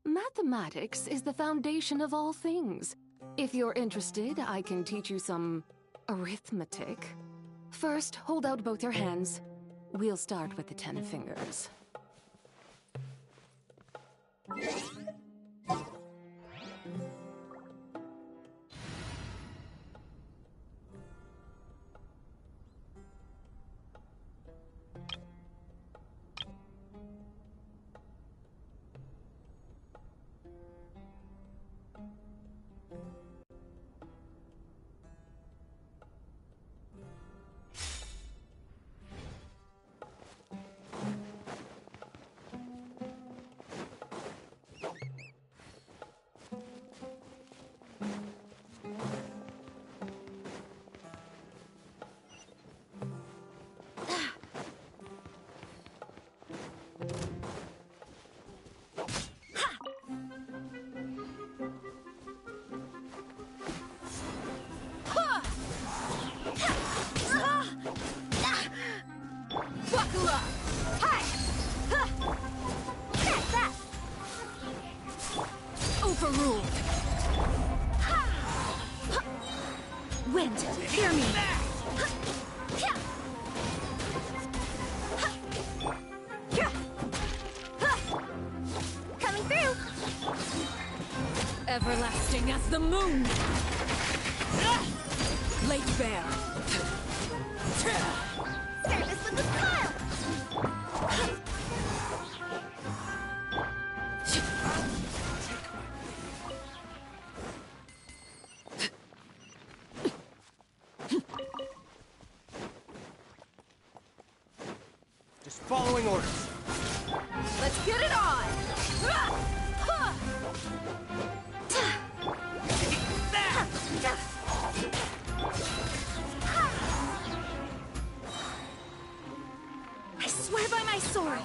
Mathematics is the foundation of all things. If you're interested, I can teach you some arithmetic. First, hold out both your hands. We'll start with the 10 fingers. Overruled. Wind, hear me. Coming through. Everlasting as the moon. Lake Bear. Service with a smile. Following orders. Let's get it on! I swear by my sword!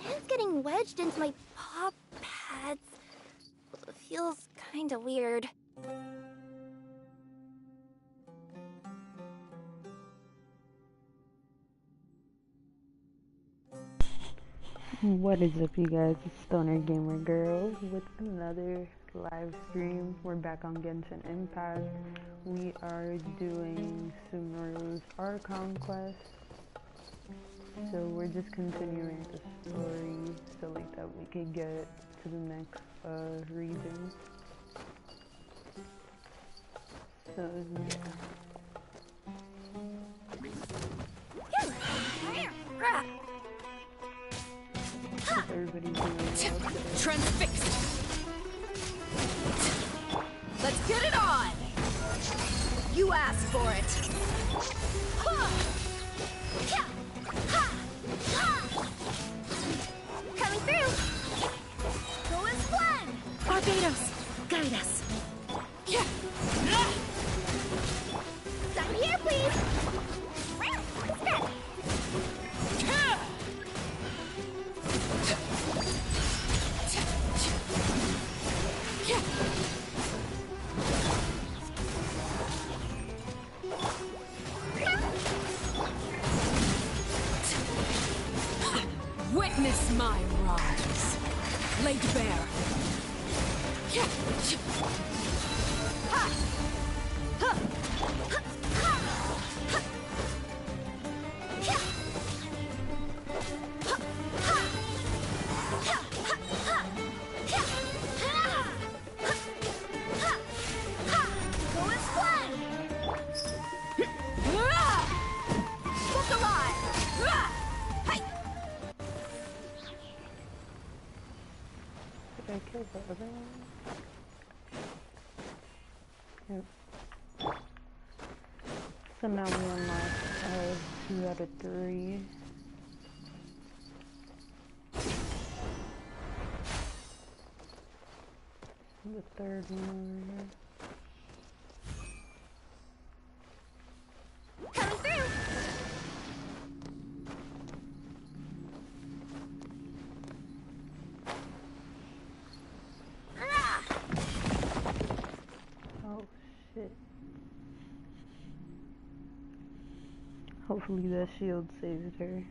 Sand's getting wedged into my paw pads. Feels kinda weird. What is up, you guys? It's Stoner Gamer Girl with another live stream. We're back on Genshin Impact. We are doing Sumeru's Archon quest. So we're just continuing the story so like that we can get to the next region. So yeah. Everybody's doing well. Transfixed. for it. Coming through. Go as planned. Barbados, guide us. Sign here, please. Step. Witness my rise. Laid bare. Did I kill the other one? Yep. So now we unlock 2 out of 3. The third one. Coming through. Oh shit. Hopefully that shield saved her.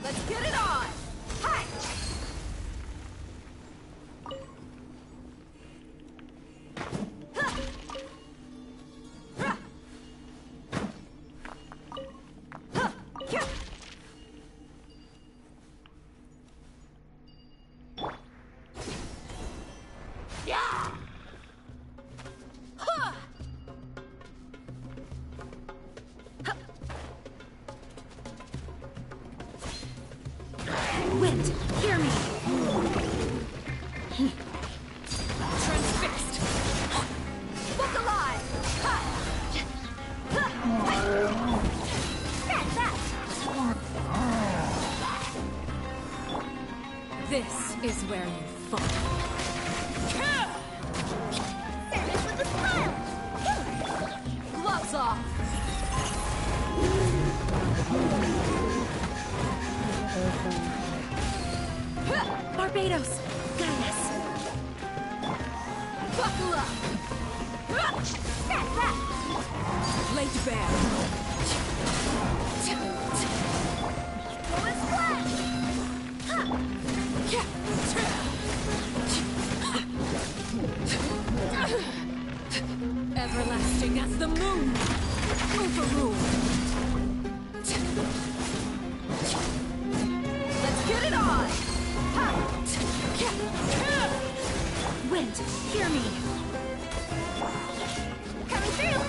Let's get it on. Hi. Wind, hear me. Transfixed. Look alive. This is where you fall. Service with a smile. Gloves off. Barbados, guide us. Buckle up. Scratch that. Laid bare. Go and splash. Everlasting as the moon. Overruled. Let's get it on. Wind, hear me. Coming through.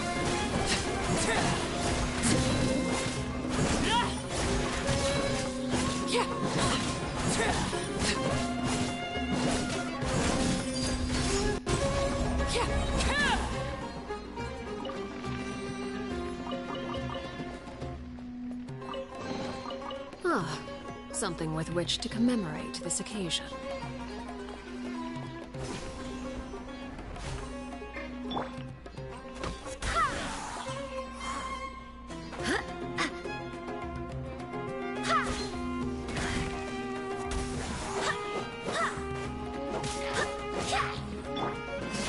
Ah, something with which to commemorate this occasion.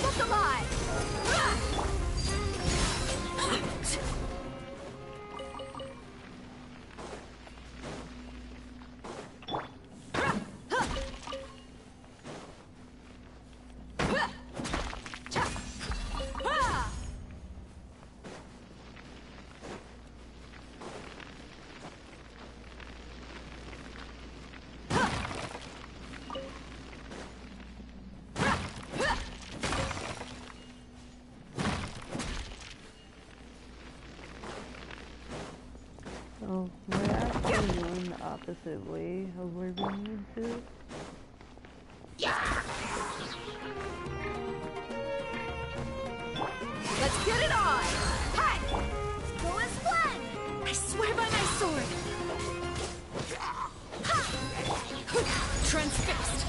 Look alive. So we're actually going the opposite way of where we need to. Let's get it on! Hi! Go and blend! I swear by my sword! Transfixed!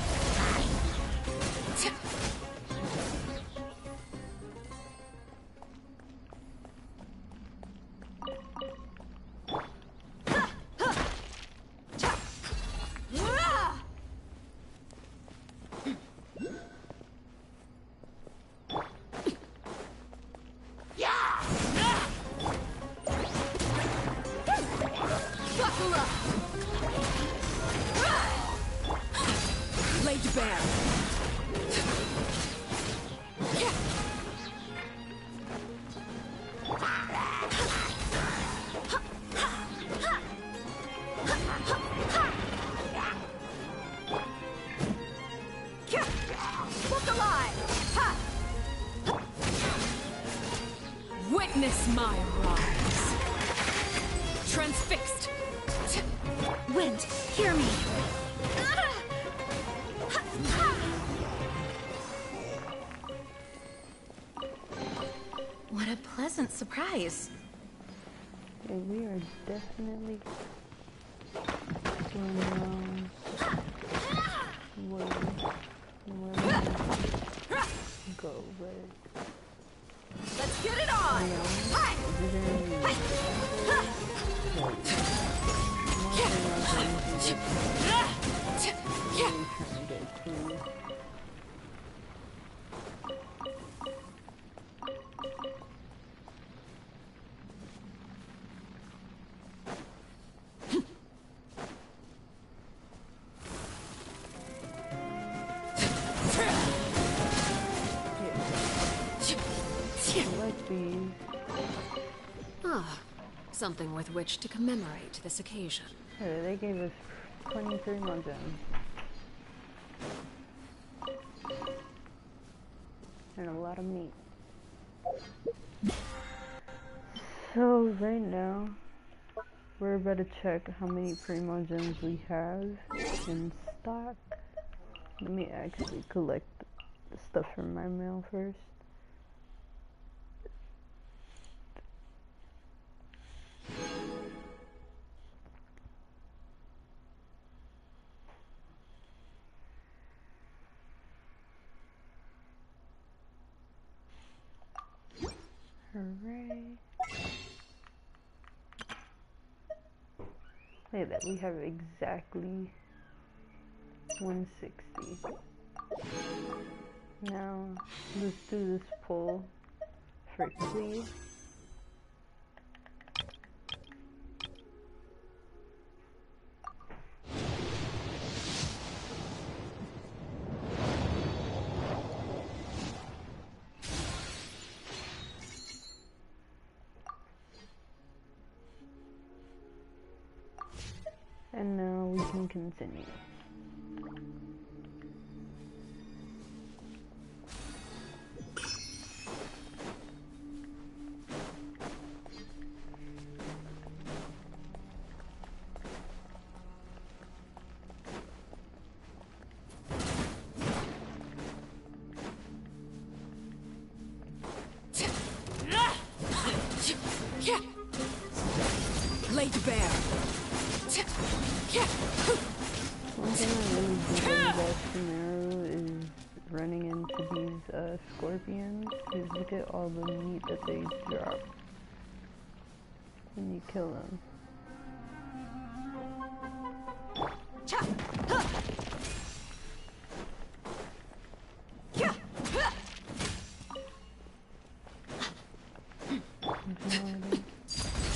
Buckle up! Laid bare! Look alive! Ha! Witness my rise! Transfixed! Wind, hear me! What a pleasant surprise! Yeah, we are definitely going wrong way. Where we go, but Let's get it on! Hi! like these. Ah, something with which to commemorate this occasion. Yeah, they gave us 23 more gems. And a lot of meat. So right now, we're about to check how many primo gems we have in stock. Let me actually collect the stuff from my mail first. Hooray. Look at that, we have exactly 160. Now, let's do this pull for cleave. And now we can continue. Laid bare. One thing I really do about Sumeru is running into these scorpions, is look at all the meat that they drop when you kill them.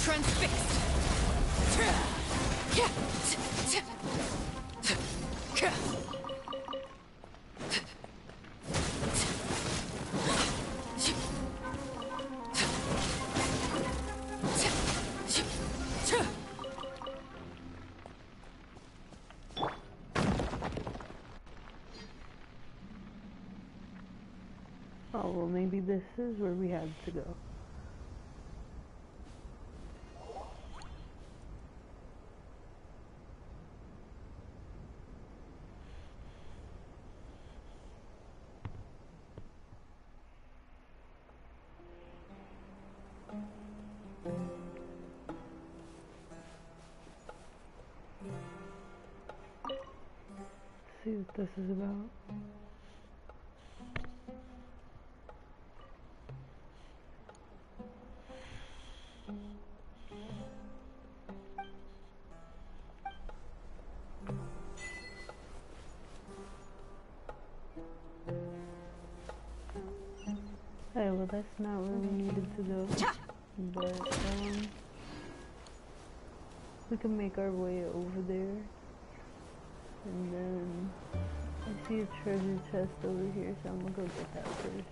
Transfixed. Oh, well, maybe this is where we had to go. see what this is about. Hey, well that's not where we needed to go, but we can make our way over there, and then I see a treasure chest over here, so I'm gonna go get that first.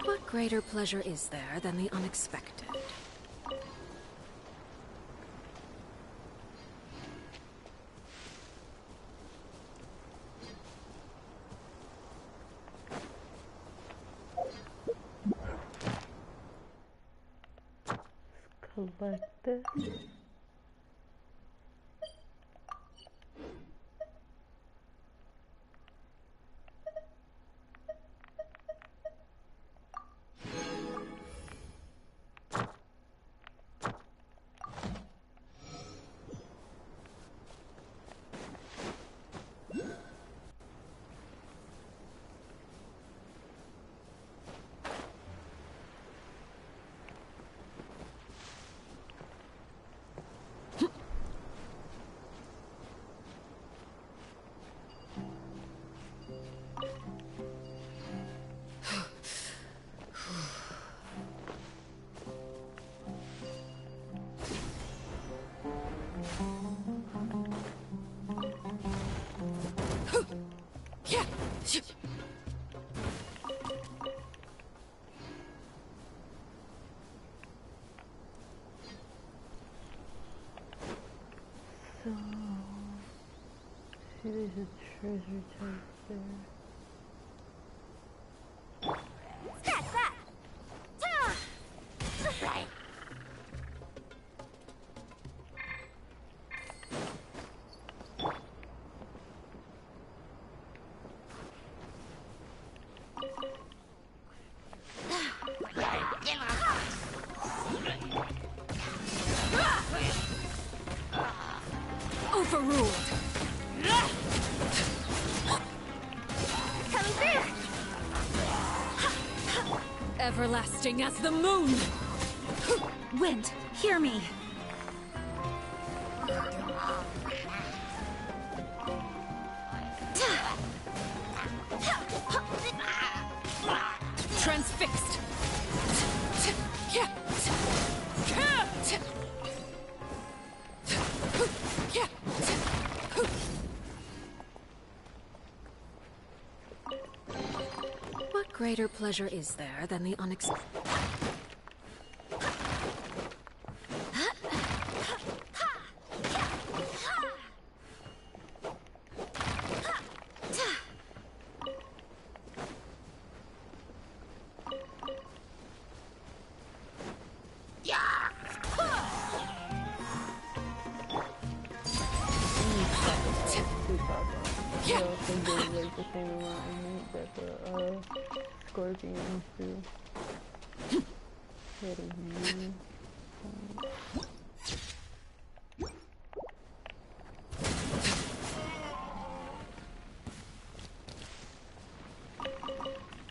What greater pleasure is there than the unexpected? Collect this. So, see, there's a treasure chest there. That's that! Ta! Right. Overruled. Coming through! Everlasting as the moon. Wind, hear me. Transfixed. What greater pleasure is there than the unexpected? They also give like the same amount of meat that the scorpions do. What is you?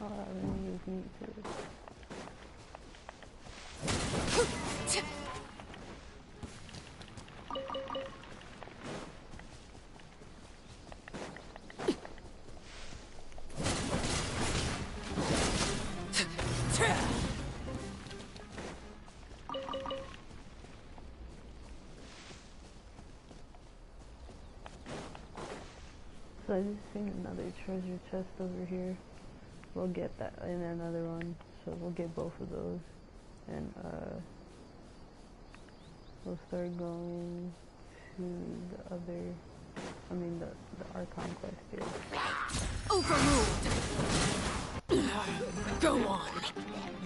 Oh, I really use meat too. So I just seen another treasure chest over here. We'll get that in another one. So we'll get both of those. And we'll start going to the other, the Archon quest here. Overruled! Go on!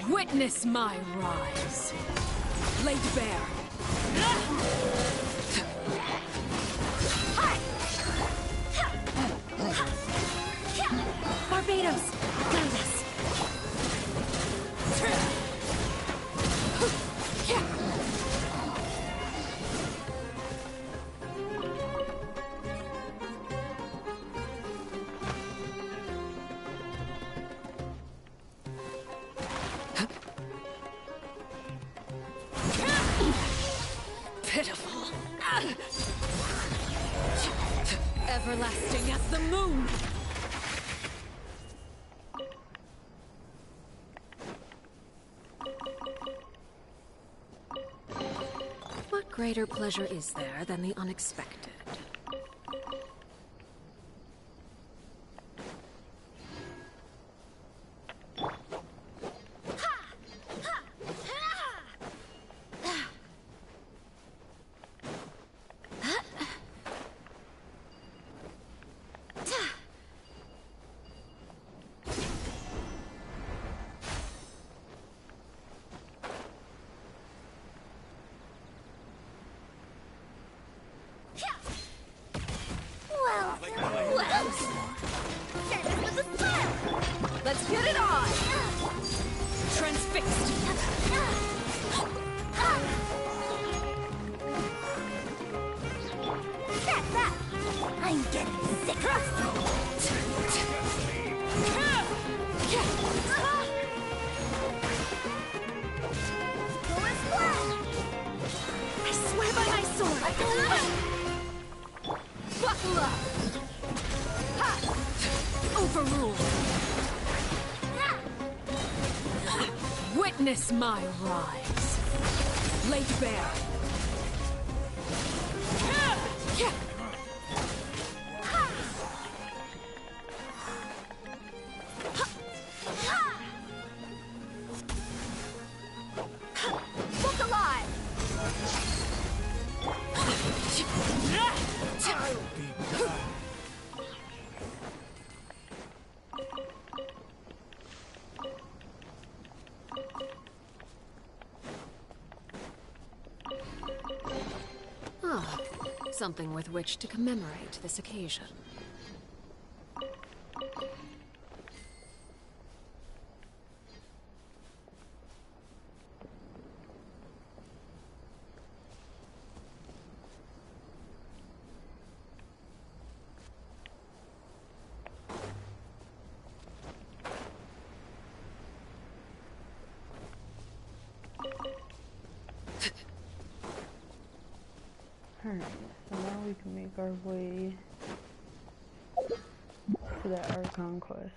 Witness my rise! Laid bare! Barbados! Guide us! Pitiful. Everlasting as the moon. What greater pleasure is there than the unexpected? Let's get it on! Transfixed! That's that! I'm getting sick! Going flat! I swear by my sword! Buckle up! Overruled! Witness my rise! Laid bare! Book alive! Ah, something with which to commemorate this occasion. Alright, so now we can make our way to that Archon quest.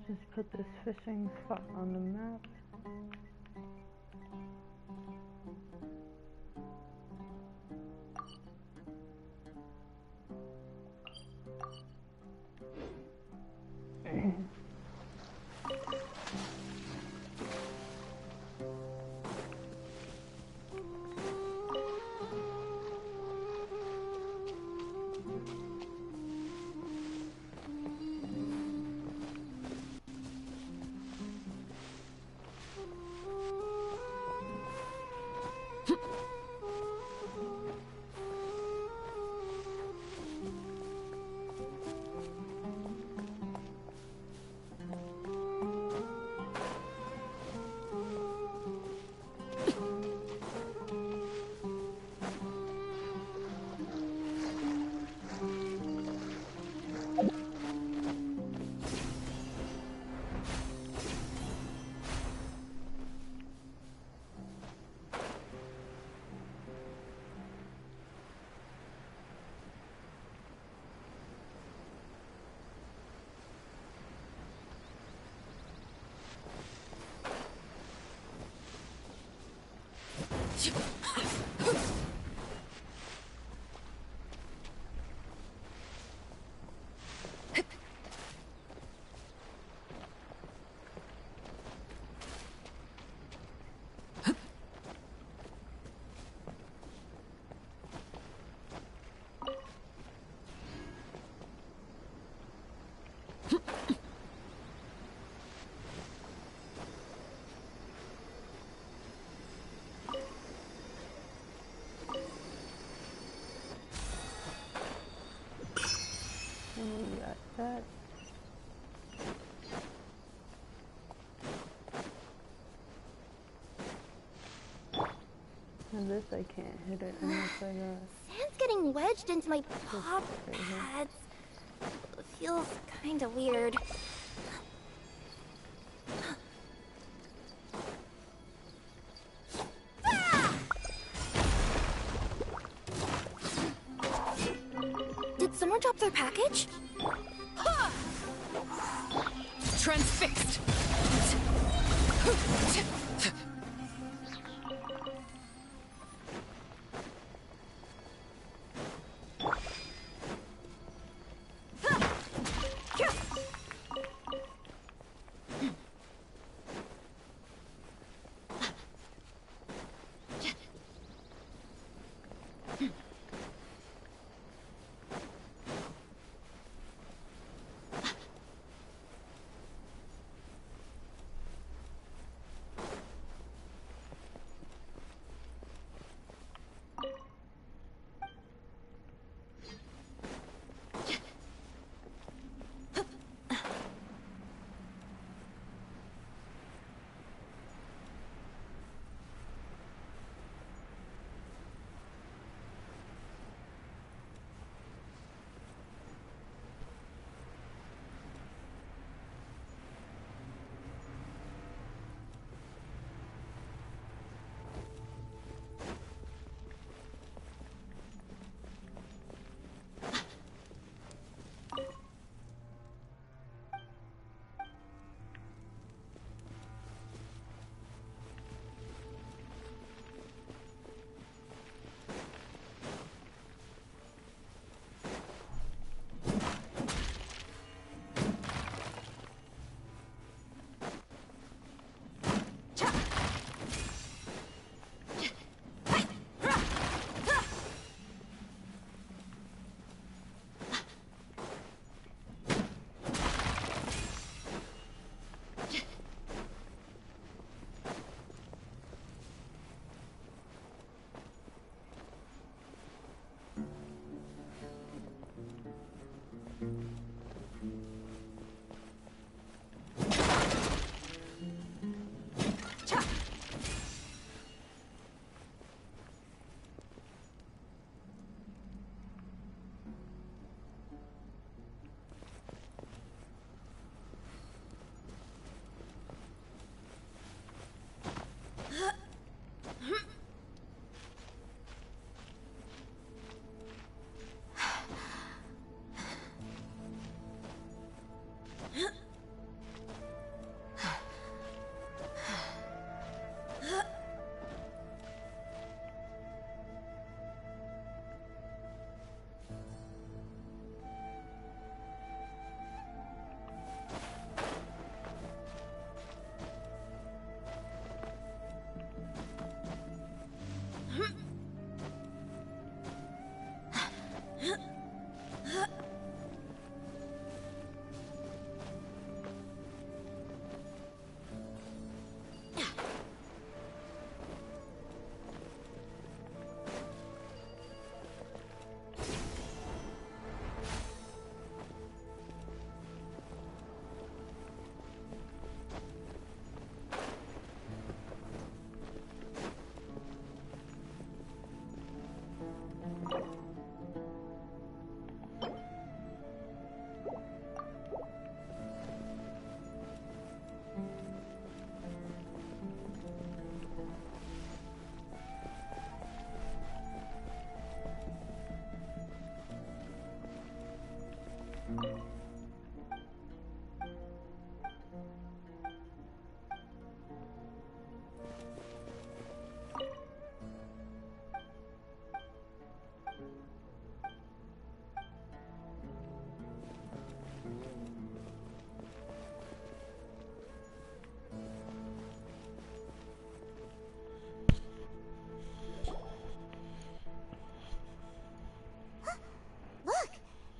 Just put this fishing spot on the map. on this, I can't hit it unless I got... Sand's getting wedged into my paw pads. Feels kinda weird. Did someone drop their package? Transfixed!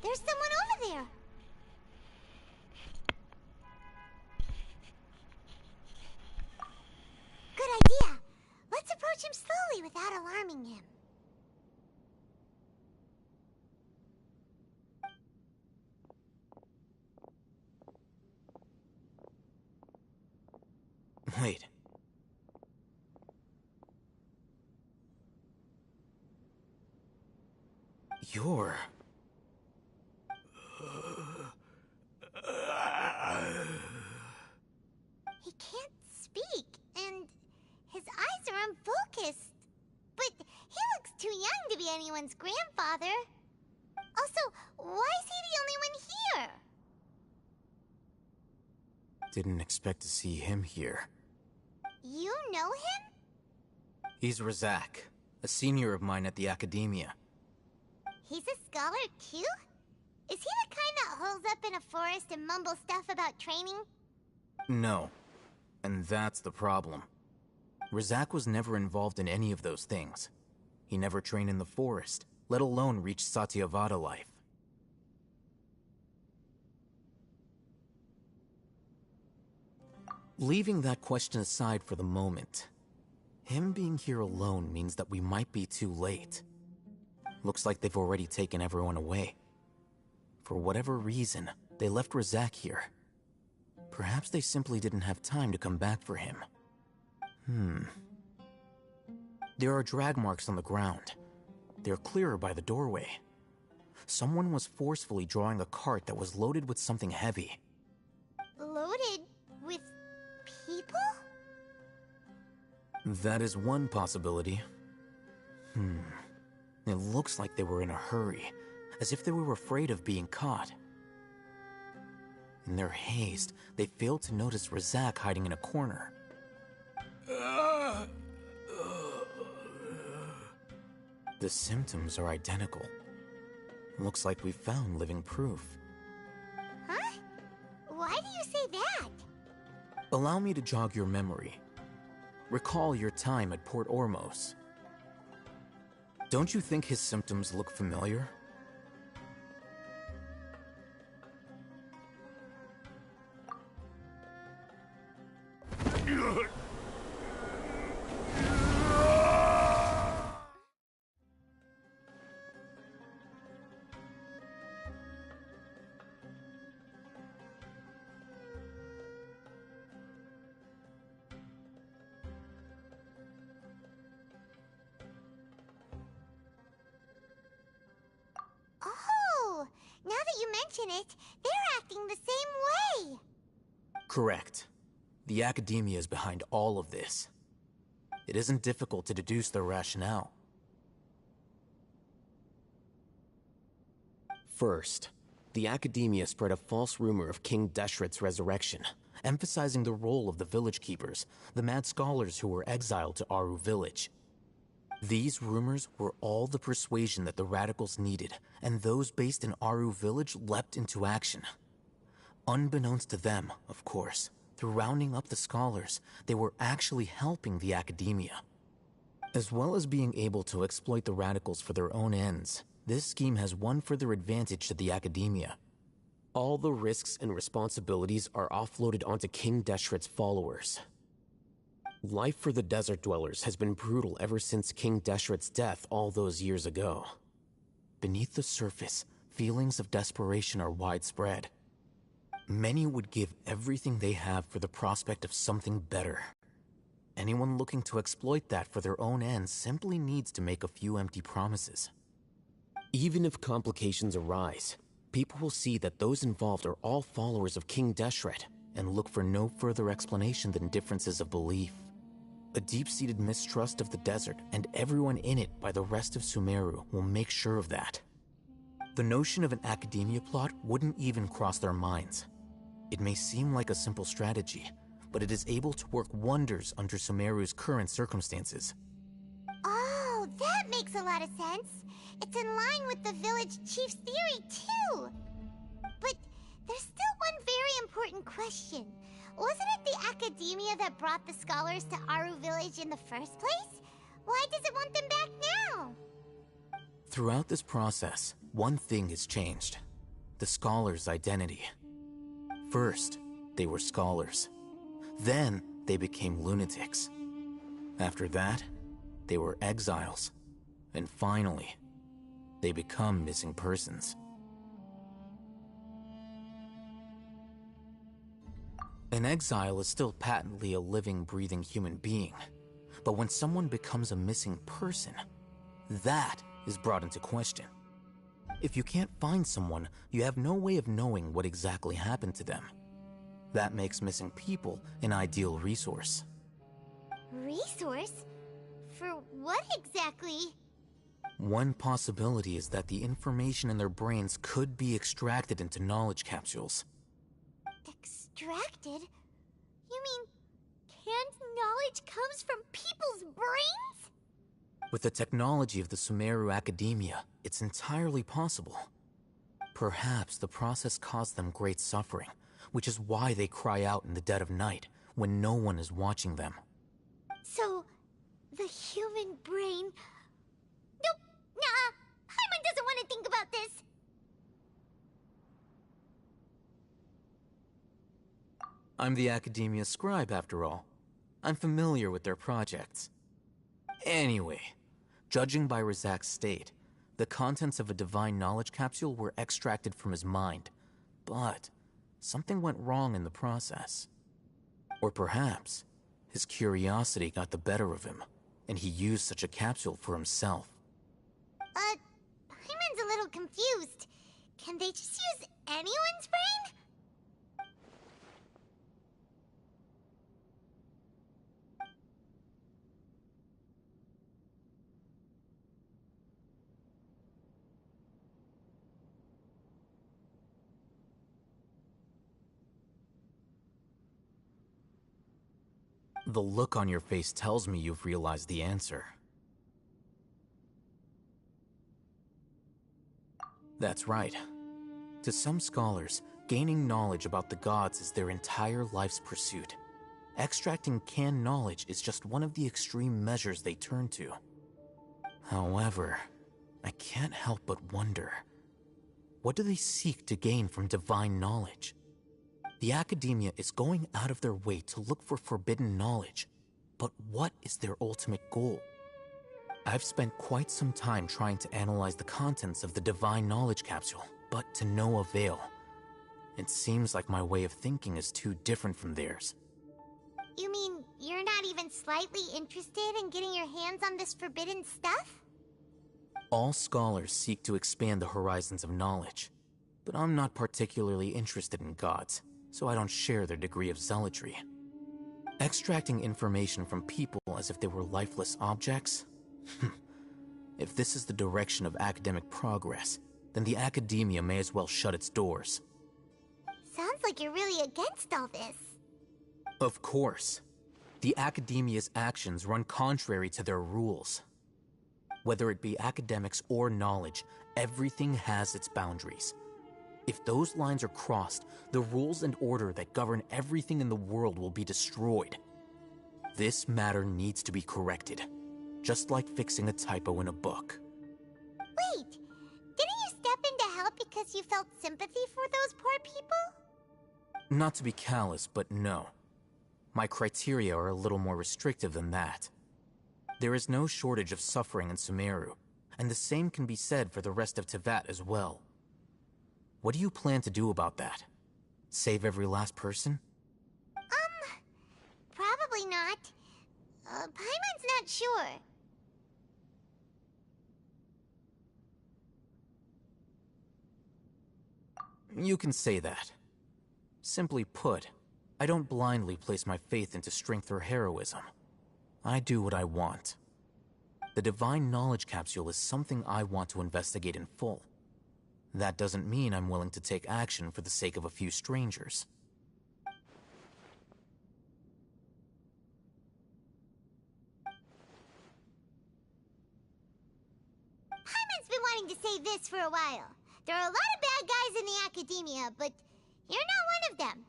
There's someone over there! Good idea! Let's approach him slowly without alarming him. Wait. You're... He can't speak, and his eyes are unfocused. But he looks too young to be anyone's grandfather. Also, why is he the only one here? Didn't expect to see him here. You know him? He's Razak, a senior of mine at the Academia. He's a scholar too? Is he the kind that holes up in a forest and mumbles stuff about training? No. And that's the problem. Razak was never involved in any of those things. He never trained in the forest, let alone reach Satyavada life. Leaving that question aside for the moment, him being here alone means that we might be too late. Looks like they've already taken everyone away. For whatever reason, they left Razak here. Perhaps they simply didn't have time to come back for him. There are drag marks on the ground. They're clearer by the doorway. Someone was forcefully drawing a cart that was loaded with something heavy. Loaded with people? That is one possibility. It looks like they were in a hurry, as if they were afraid of being caught. In their haste, they failed to notice Razak hiding in a corner. The symptoms are identical. Looks like we found living proof. Huh? Why do you say that? Allow me to jog your memory. Recall your time at Port Ormos. Don't you think his symptoms look familiar? Oh, now that you mention it, they're acting the same way. Correct. The Academia is behind all of this. It isn't difficult to deduce their rationale. First, the Academia spread a false rumor of King Desheret's resurrection, emphasizing the role of the village keepers, the mad scholars who were exiled to Aru village. These rumors were all the persuasion that the radicals needed, and those based in Aru village leapt into action. Unbeknownst to them, of course, through rounding up the scholars, they were actually helping the Academia. As well as being able to exploit the radicals for their own ends, this scheme has one further advantage to the Academia. All the risks and responsibilities are offloaded onto King Desheret's followers. Life for the desert dwellers has been brutal ever since King Desheret's death all those years ago. Beneath the surface, feelings of desperation are widespread. Many would give everything they have for the prospect of something better. Anyone looking to exploit that for their own ends simply needs to make a few empty promises. Even if complications arise, people will see that those involved are all followers of King Desheret and look for no further explanation than differences of belief. A deep-seated mistrust of the desert and everyone in it by the rest of Sumeru will make sure of that. The notion of an Academia plot wouldn't even cross their minds. It may seem like a simple strategy, but it is able to work wonders under Sumeru's current circumstances. Oh, that makes a lot of sense. It's in line with the village chief's theory, too. But there's still one very important question. Wasn't it the Academia that brought the scholars to Aru village in the first place? Why does it want them back now? Throughout this process, one thing has changed. The scholars' identity. First, they were scholars. Then, they became lunatics. After that, they were exiles. And finally, they become missing persons. An exile is still patently a living, breathing human being. But when someone becomes a missing person, that is brought into question. If you can't find someone, you have no way of knowing what exactly happened to them. That makes missing people an ideal resource. Resource? For what exactly? One possibility is that the information in their brains could be extracted into knowledge capsules. Extracted? You mean canned knowledge comes from people's brains? With the technology of the Sumeru Academia, it's entirely possible. Perhaps the process caused them great suffering, which is why they cry out in the dead of night when no one is watching them. So, the human brain... Nope, nah, Paimon doesn't want to think about this. I'm the Academia scribe, after all. I'm familiar with their projects. Anyway, judging by Razak's state, the contents of a divine knowledge capsule were extracted from his mind, but something went wrong in the process. Or perhaps his curiosity got the better of him, and he used such a capsule for himself. Paimon's a little confused. Can they just use anyone's brain? The look on your face tells me you've realized the answer. That's right. To some scholars, gaining knowledge about the gods is their entire life's pursuit. Extracting canned knowledge is just one of the extreme measures they turn to. However, I can't help but wonder, what do they seek to gain from divine knowledge? The Academia is going out of their way to look for forbidden knowledge, but what is their ultimate goal? I've spent quite some time trying to analyze the contents of the divine knowledge capsule, but to no avail. It seems like my way of thinking is too different from theirs. You mean you're not even slightly interested in getting your hands on this forbidden stuff? All scholars seek to expand the horizons of knowledge, but I'm not particularly interested in gods, so I don't share their degree of zealotry. Extracting information from people as if they were lifeless objects? If this is the direction of academic progress, then the Academia may as well shut its doors. Sounds like you're really against all this. Of course. The Academia's actions run contrary to their rules. Whether it be academics or knowledge, everything has its boundaries. If those lines are crossed, the rules and order that govern everything in the world will be destroyed. This matter needs to be corrected, just like fixing a typo in a book. Wait, didn't you step in to help because you felt sympathy for those poor people? Not to be callous, but no. My criteria are a little more restrictive than that. There is no shortage of suffering in Sumeru, and the same can be said for the rest of Teyvat as well. What do you plan to do about that? Save every last person? Probably not. Paimon's not sure. You can say that. Simply put, I don't blindly place my faith into strength or heroism. I do what I want. The divine knowledge capsule is something I want to investigate in full. That doesn't mean I'm willing to take action for the sake of a few strangers. Paimon's been wanting to say this for a while. There are a lot of bad guys in the Academia, but you're not one of them.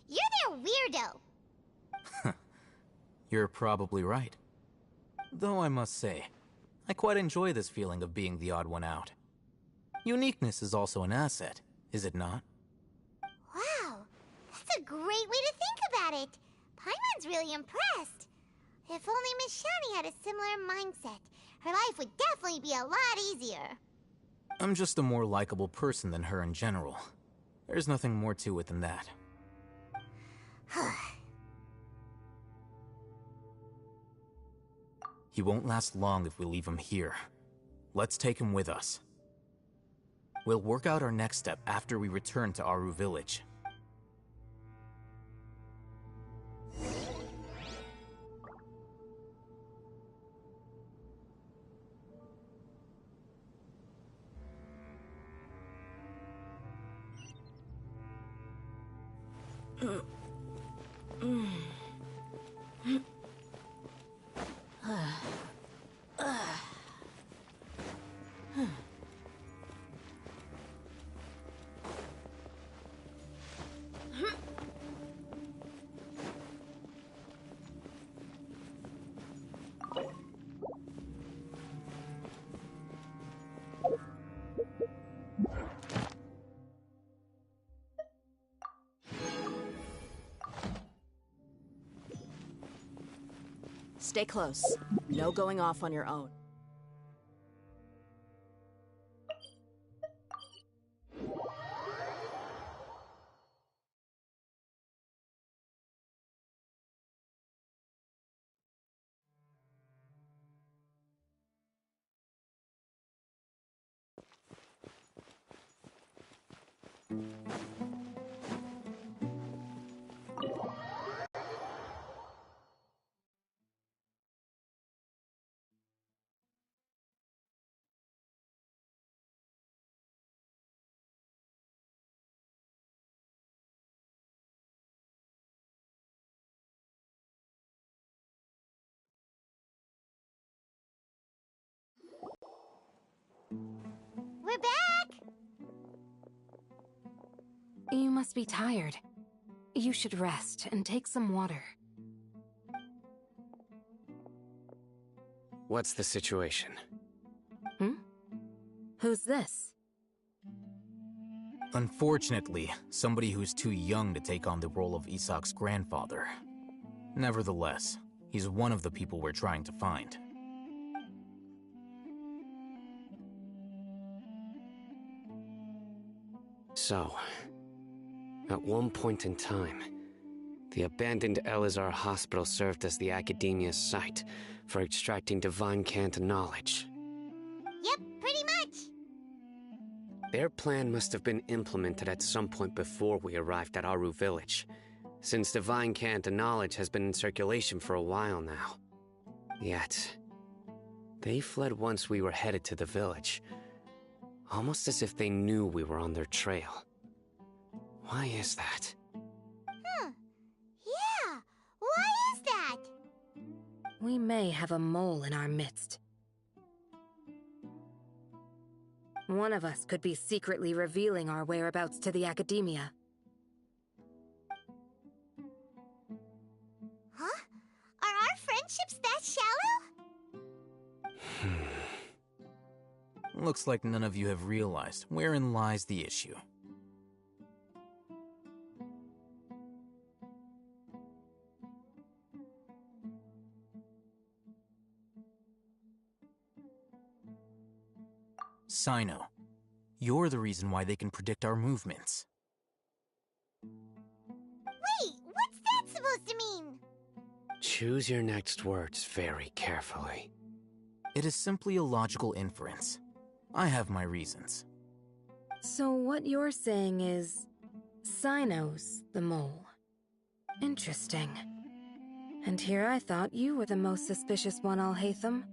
You're their weirdo. You're probably right. Though I must say, I quite enjoy this feeling of being the odd one out. Uniqueness is also an asset, is it not? Wow, that's a great way to think about it. Paimon's really impressed. If only Miss Shani had a similar mindset, her life would definitely be a lot easier. I'm just a more likable person than her in general. There's nothing more to it than that. He won't last long if we leave him here. Let's take him with us. We'll work out our next step after we return to Aru Village. Stay close. No going off on your own. We're back! You must be tired. You should rest and take some water. What's the situation? Who's this? Unfortunately, somebody who's too young to take on the role of Isak's grandfather. Nevertheless, he's one of the people we're trying to find. So, at one point in time, the abandoned Elazar hospital served as the Academia's site for extracting divine cant knowledge. Yep, pretty much. Their plan must have been implemented at some point before we arrived at Aru Village, since divine cant knowledge has been in circulation for a while now. Yet, they fled once we were headed to the village, almost as if they knew we were on their trail. Why is that? Yeah, why is that? We may have a mole in our midst. One of us could be secretly revealing our whereabouts to the Academia. Huh? Are our friendships that shallow? Looks like none of you have realized wherein lies the issue. Sino, you're the reason why they can predict our movements. Wait, what's that supposed to mean? Choose your next words very carefully. It is simply a logical inference. I have my reasons. So what you're saying is... Sino's the mole. Interesting. And here I thought you were the most suspicious one, Al-Haytham,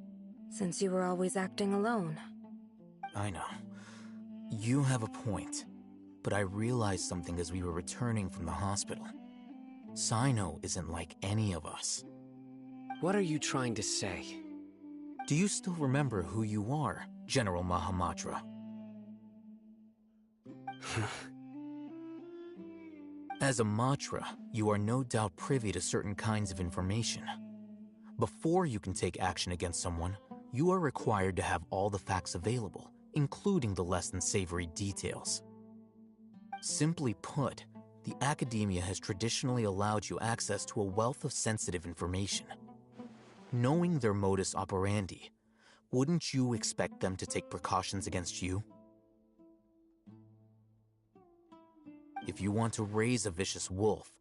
since you were always acting alone. I know. You have a point, but I realized something as we were returning from the hospital. Sino isn't like any of us. What are you trying to say? Do you still remember who you are, General Mahamatra? As a Matra, you are no doubt privy to certain kinds of information. Before you can take action against someone, you are required to have all the facts available, including the less than savory details. Simply put, the Academia has traditionally allowed you access to a wealth of sensitive information. Knowing their modus operandi, wouldn't you expect them to take precautions against you? If you want to raise a vicious wolf,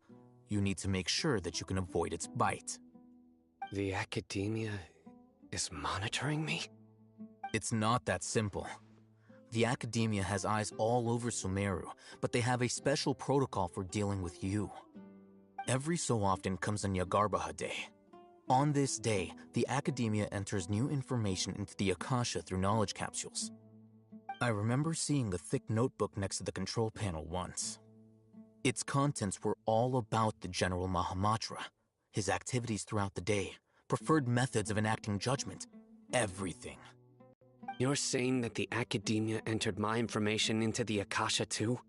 you need to make sure that you can avoid its bite. The Academia is monitoring me? It's not that simple. The Academia has eyes all over Sumeru, but they have a special protocol for dealing with you. Every so often comes a Nyagarbaha Day. On this day, the Academia enters new information into the Akasha through knowledge capsules. I remember seeing the thick notebook next to the control panel once. Its contents were all about the General Mahamatra, his activities throughout the day, preferred methods of enacting judgment, everything. You're saying that the Academia entered my information into the Akasha too?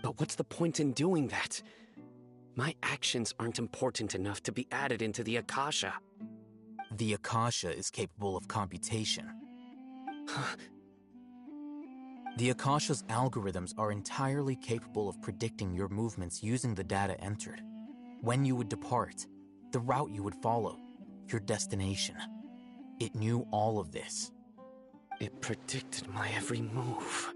But what's the point in doing that? My actions aren't important enough to be added into the Akasha. The Akasha is capable of computation. The Akasha's algorithms are entirely capable of predicting your movements using the data entered. When you would depart, the route you would follow, your destination. It knew all of this. It predicted my every move.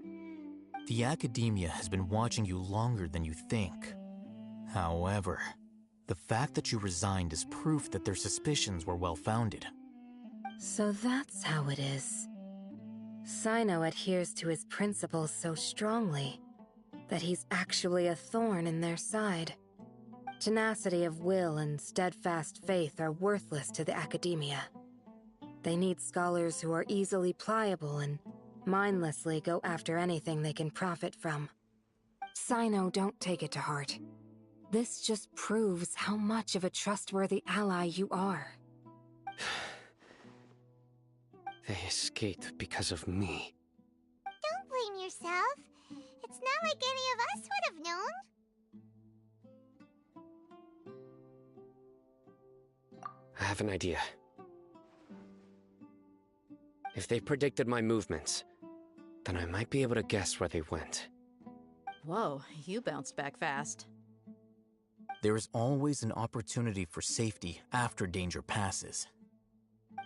The Academia has been watching you longer than you think. However, the fact that you resigned is proof that their suspicions were well-founded. So that's how it is. Sino adheres to his principles so strongly that he's actually a thorn in their side. Tenacity of will and steadfast faith are worthless to the Academia. They need scholars who are easily pliable and mindlessly go after anything they can profit from. Sino, don't take it to heart. This just proves how much of a trustworthy ally you are. They escaped because of me. Don't blame yourself. It's not like any of us would have known. I have an idea. If they predicted my movements, then I might be able to guess where they went. Whoa, you bounced back fast. There is always an opportunity for safety after danger passes.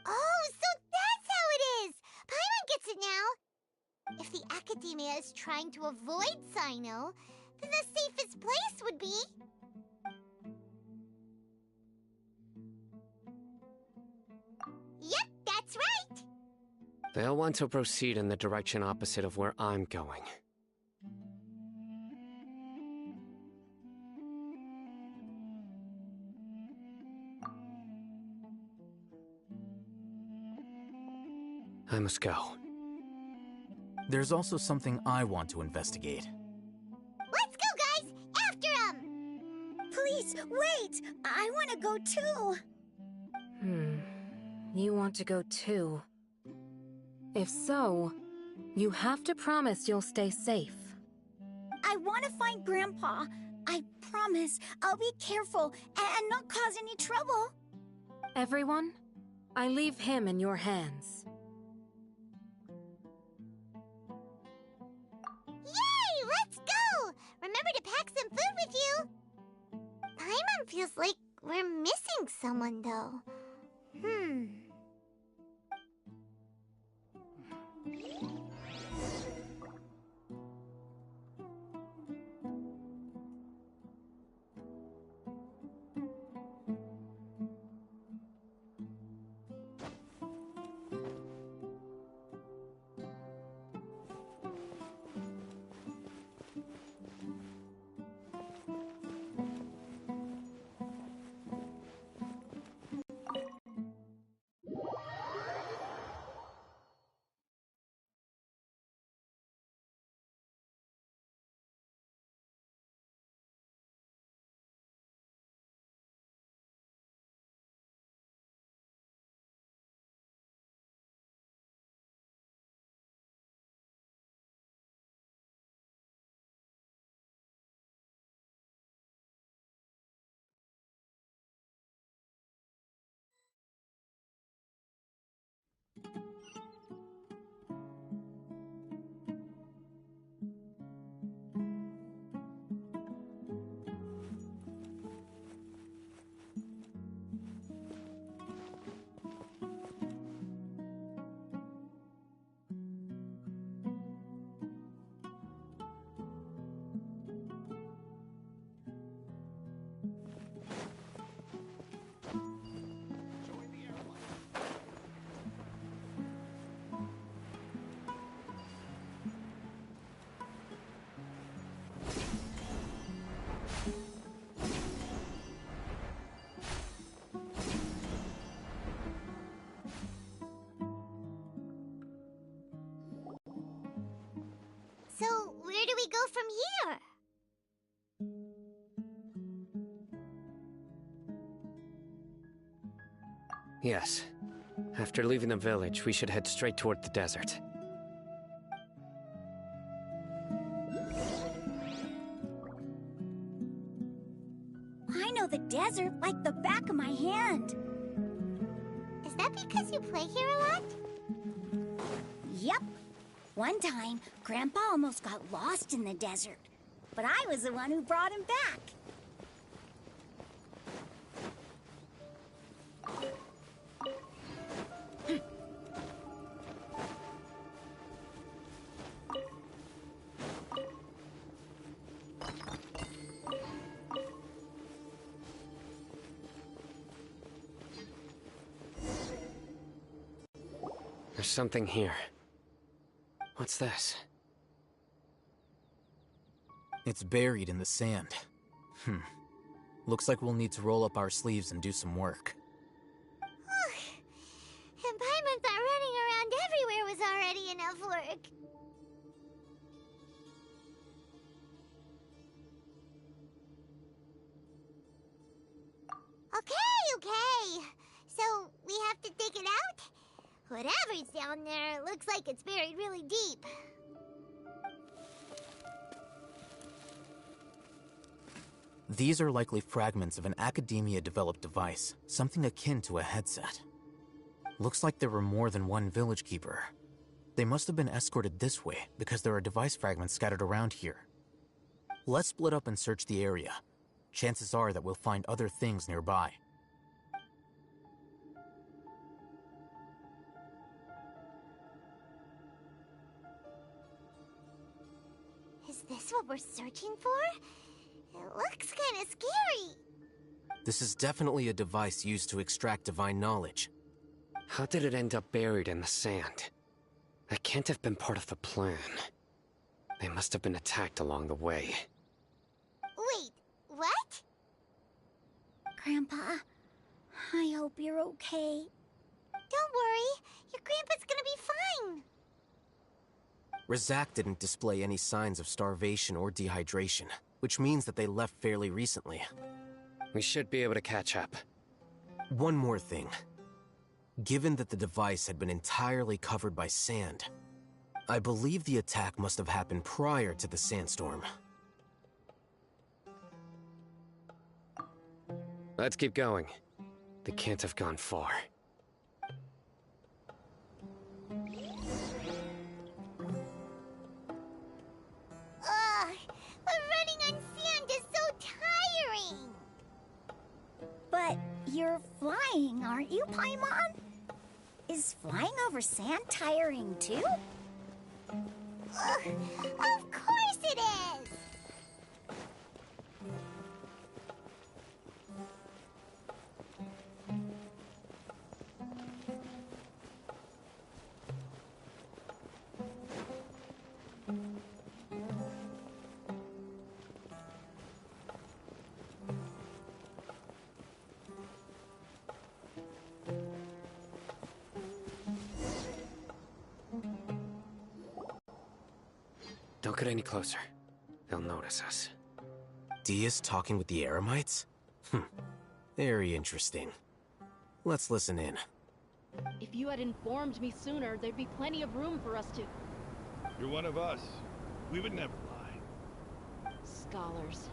Oh, so that's how it is! Paimon gets it now! If the Academia is trying to avoid Sino, then the safest place would be... Yep, that's right! They'll want to proceed in the direction opposite of where I'm going. I must go. There's also something I want to investigate. Let's go, guys! After him! Please, wait! I want to go too! You want to go too? If so, you have to promise you'll stay safe. I want to find Grandpa. I promise I'll be careful and not cause any trouble. Everyone, I leave him in your hands. Yay! Let's go! Remember to pack some food with you! Paimon feels like we're missing someone, though. go from here? Yes. After leaving the village, we should head straight toward the desert. I know the desert like the back of my hand. Is that because you play here a lot? Yep. One time, Grandpa almost got lost in the desert, but I was the one who brought him back. There's something here. What's this? It's buried in the sand. Looks like we'll need to roll up our sleeves and do some work. And Paimon thought running around everywhere was already enough work. Okay. So, we have to dig it out? Whatever's down there looks like it's buried really deep. These are likely fragments of an Academia-developed device, something akin to a headset. Looks like there were more than one village keeper. They must have been escorted this way because there are device fragments scattered around here. Let's split up and search the area. Chances are that we'll find other things nearby. Is this what we're searching for? It looks kind of scary. This is definitely a device used to extract divine knowledge. How did it end up buried in the sand? That can't have been part of the plan. They must have been attacked along the way. Wait, what? Grandpa, I hope you're okay. Don't worry, your grandpa's gonna be fine. Razak didn't display any signs of starvation or dehydration, which means that they left fairly recently. We should be able to catch up. One more thing. Given that the device had been entirely covered by sand, I believe the attack must have happened prior to the sandstorm. Let's keep going. They can't have gone far. Running on sand is so tiring. But you're flying, aren't you, Paimon? Is flying over sand tiring too? Of course it is. Don't get any closer. They'll notice us. Dia's talking with the Eremites? Very interesting. Let's listen in. If you had informed me sooner, there'd be plenty of room for us to... You're one of us. We would never lie. Scholars.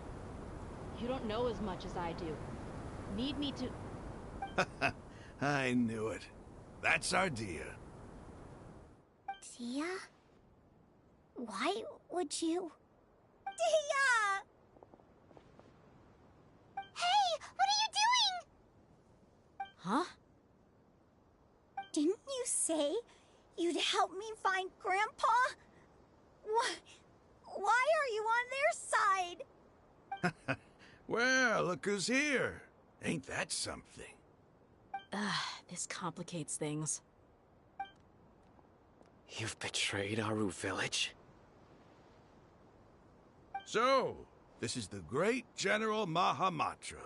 You don't know as much as I do. Need me to... I knew it. That's our Dia. Dia? Why would you... Dia! Hey, what are you doing? Huh? Didn't you say you'd help me find Grandpa? Why are you on their side? Well, look who's here. Ain't that something? This complicates things. You've betrayed Aru Village? So, this is the great General Mahamatra.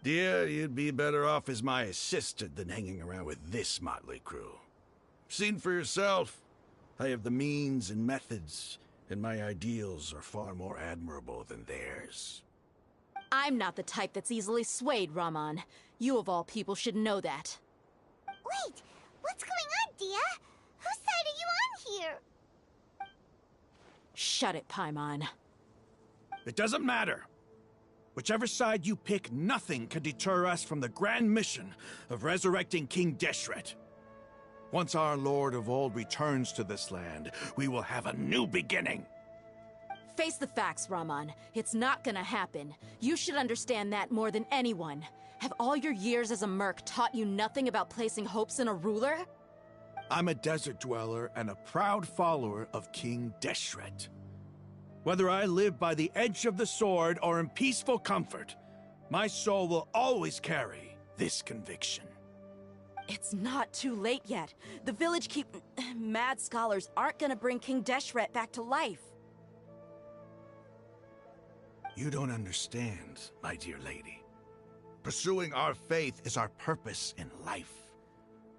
Dear, you'd be better off as my assistant than hanging around with this motley crew. Seen for yourself. I have the means and methods, and my ideals are far more admirable than theirs. I'm not the type that's easily swayed, Raman. You of all people should know that. Wait, what's going on, Dia? Whose side are you on here? Shut it, Paimon. It doesn't matter. Whichever side you pick, nothing can deter us from the grand mission of resurrecting King Desheret. Once our Lord of Old returns to this land, we will have a new beginning. Face the facts, Raman. It's not gonna happen. You should understand that more than anyone. Have all your years as a merc taught you nothing about placing hopes in a ruler? I'm a desert dweller and a proud follower of King Desheret. Whether I live by the edge of the sword or in peaceful comfort, my soul will always carry this conviction. It's not too late yet. The village mad scholars aren't gonna bring King Desheret back to life. You don't understand, my dear lady. Pursuing our faith is our purpose in life.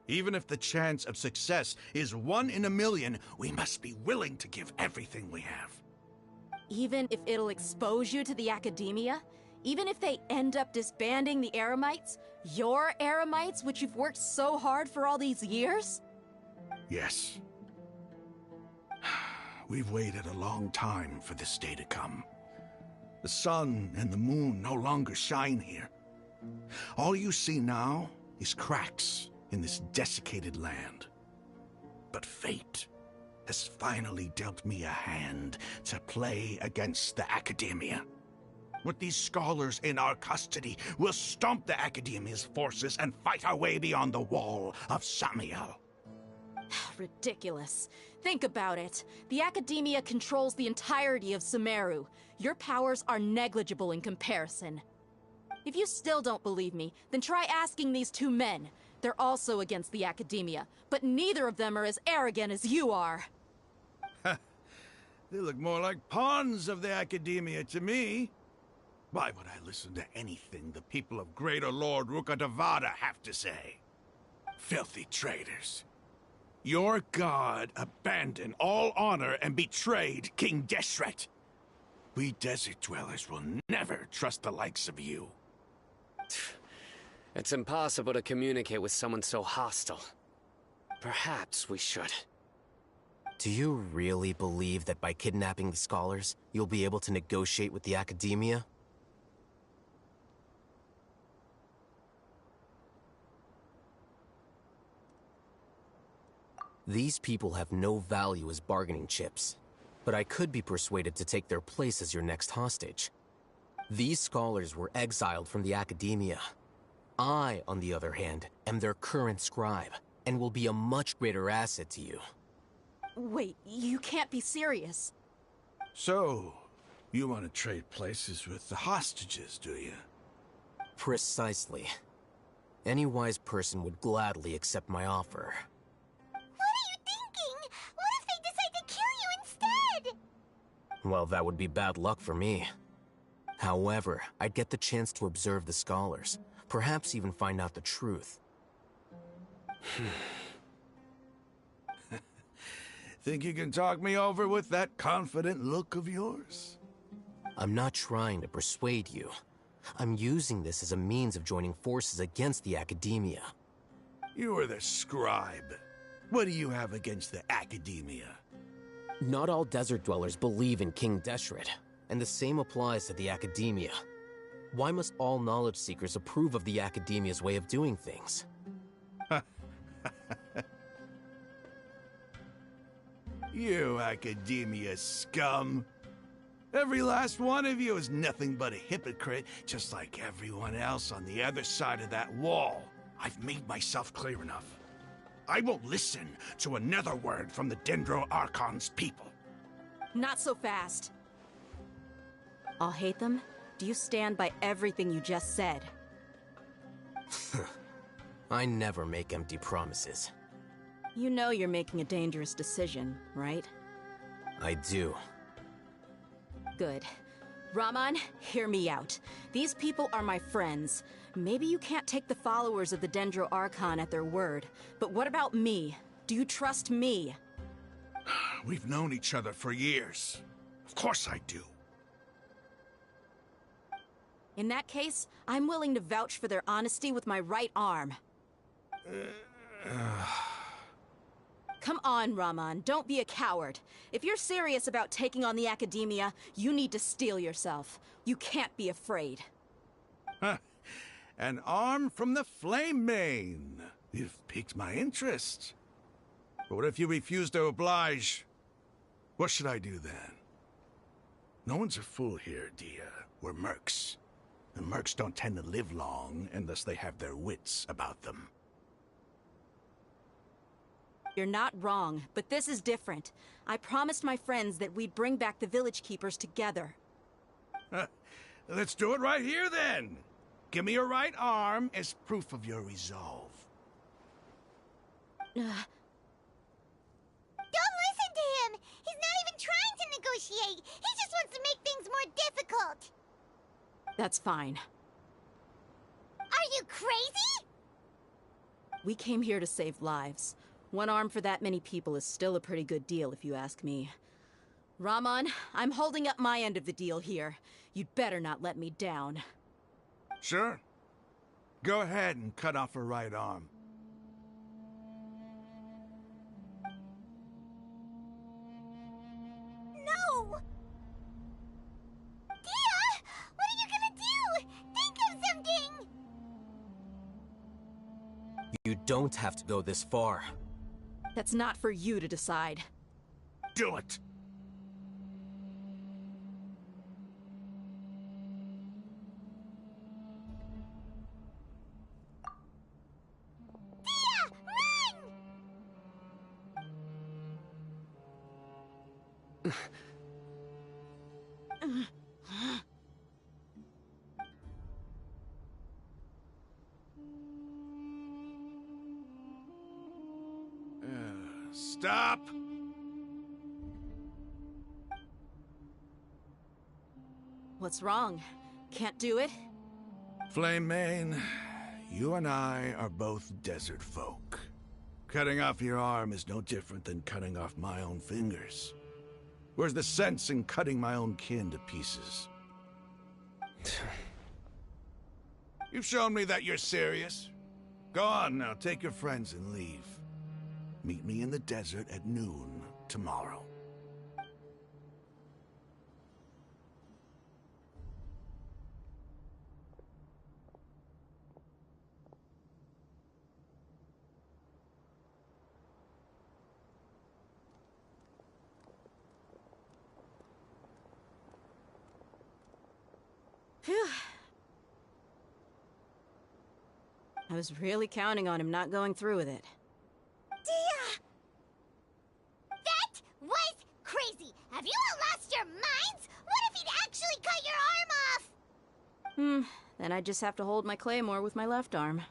Even if the chance of success is 1 in a million, we must be willing to give everything we have. Even if it'll expose you to the academia? Even if they end up disbanding the Eremites? Your Eremites, which you've worked so hard for all these years? Yes. We've waited a long time for this day to come. The sun and the moon no longer shine here. All you see now is cracks in this desiccated land. But fate has finally dealt me a hand to play against the academia. With these scholars in our custody, we'll stomp the academia's forces and fight our way beyond the wall of Samiel. Ridiculous. Think about it. The academia controls the entirety of Sumeru. Your powers are negligible in comparison. If you still don't believe me, then try asking these 2 men. They're also against the academia, but neither of them are as arrogant as you are. They look more like pawns of the academia to me. Why would I listen to anything the people of Greater Lord Rukkhadevada have to say? Filthy traitors. Your god abandoned all honor and betrayed King Desheret. We desert dwellers will never trust the likes of you. It's impossible to communicate with someone so hostile. Perhaps we should. Do you really believe that by kidnapping the scholars, you'll be able to negotiate with the academia? These people have no value as bargaining chips, but I could be persuaded to take their place as your next hostage. These scholars were exiled from the academia. I, on the other hand, am their current scribe, and will be a much greater asset to you. Wait, you can't be serious. So, you want to trade places with the hostages, do you? Precisely. Any wise person would gladly accept my offer. What are you thinking? What if they decide to kill you instead? Well, that would be bad luck for me. However, I'd get the chance to observe the scholars, perhaps even find out the truth. Think you can talk me over with that confident look of yours? I'm not trying to persuade you. I'm using this as a means of joining forces against the academia. You are the scribe. What do you have against the academia? Not all desert dwellers believe in King Desheret, and the same applies to the academia. Why must all knowledge seekers approve of the academia's way of doing things? You academia scum. Every last one of you is nothing but a hypocrite, just like everyone else on the other side of that wall. I've made myself clear enough. I won't listen to another word from the Dendro Archon's people. Not so fast. I'll hate them. Do you stand by everything you just said? I never make empty promises. You know you're making a dangerous decision, right? I do. Good. Raman, hear me out. These people are my friends. Maybe you can't take the followers of the Dendro Archon at their word, but what about me? Do you trust me? We've known each other for years. Of course I do. In that case, I'm willing to vouch for their honesty with my right arm. Come on, Raman, don't be a coward. If you're serious about taking on the Academia, you need to steel yourself. You can't be afraid. An arm from the Flame Mane. You've piqued my interest. But what if you refuse to oblige? What should I do then? No one's a fool here, Dia. We're mercs. And mercs don't tend to live long unless they have their wits about them. You're not wrong, but this is different. I promised my friends that we'd bring back the Village Keepers together. Let's do it right here, then. Give me your right arm as proof of your resolve. Don't listen to him! He's not even trying to negotiate! He just wants to make things more difficult! That's fine. Are you crazy? We came here to save lives. One arm for that many people is still a pretty good deal, if you ask me. Raman, I'm holding up my end of the deal here. You'd better not let me down. Sure. Go ahead and cut off her right arm. No! Dia! What are you gonna do? Think of something! You don't have to go this far. That's not for you to decide. Do it! Dia! Run! Stop! What's wrong? Can't do it? Flame Mane, you and I are both desert folk. Cutting off your arm is no different than cutting off my own fingers. Where's the sense in cutting my own kin to pieces? You've shown me that you're serious. Go on now, take your friends and leave. Meet me in the desert at noon tomorrow. Phew. I was really counting on him not going through with it. Dia! That was crazy! Have you all lost your minds? What if he'd actually cut your arm off? Then I just have to hold my claymore with my left arm.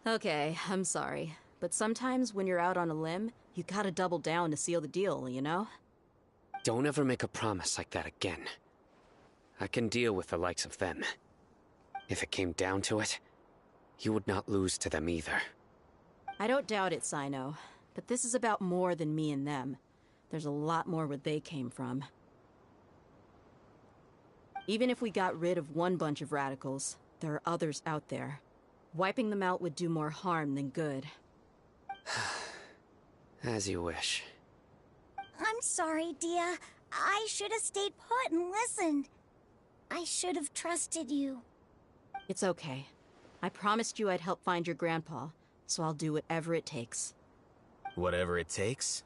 Okay, I'm sorry. But sometimes when you're out on a limb, you gotta double down to seal the deal, you know? Don't ever make a promise like that again. I can deal with the likes of them. If it came down to it, you would not lose to them either. I don't doubt it, Sino. But this is about more than me and them. There's a lot more where they came from. Even if we got rid of one bunch of radicals, there are others out there. Wiping them out would do more harm than good. As you wish. I'm sorry, Dia. I should have stayed put and listened. I should have trusted you. It's okay. I promised you I'd help find your grandpa, so I'll do whatever it takes. Whatever it takes?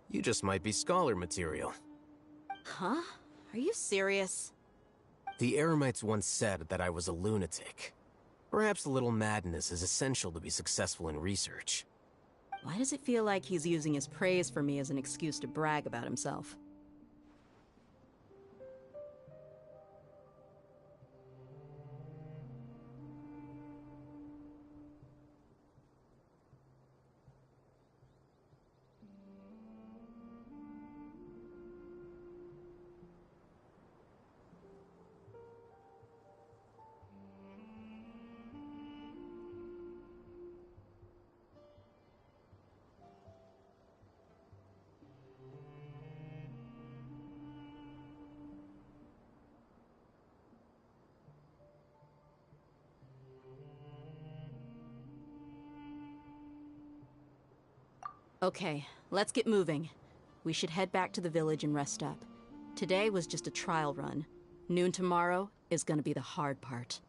You just might be scholar material. Huh? Are you serious? The Eremites once said that I was a lunatic. Perhaps a little madness is essential to be successful in research. Why does it feel like he's using his praise for me as an excuse to brag about himself? Okay, let's get moving. We should head back to the village and rest up. Today was just a trial run. Noon tomorrow is gonna be the hard part.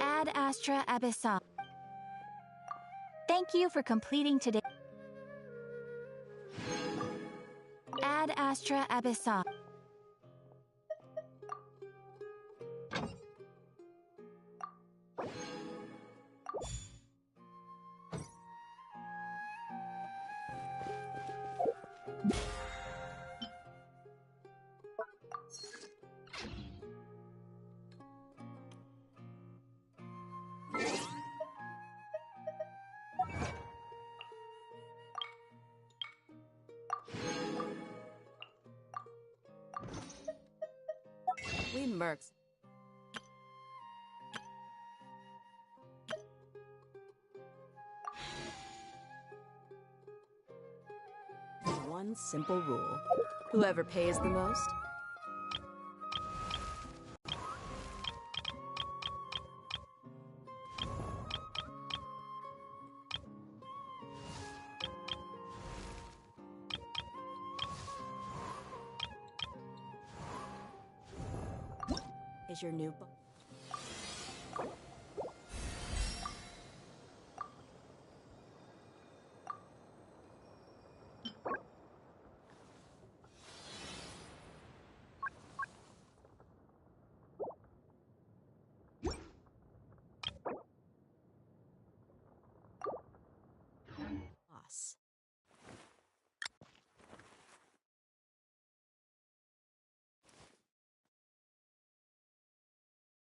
Ad Astra Abyssal. Thank you for completing today. Ad Astra Abyssal. We mercs. One simple rule. Whoever pays the most. Is your new book.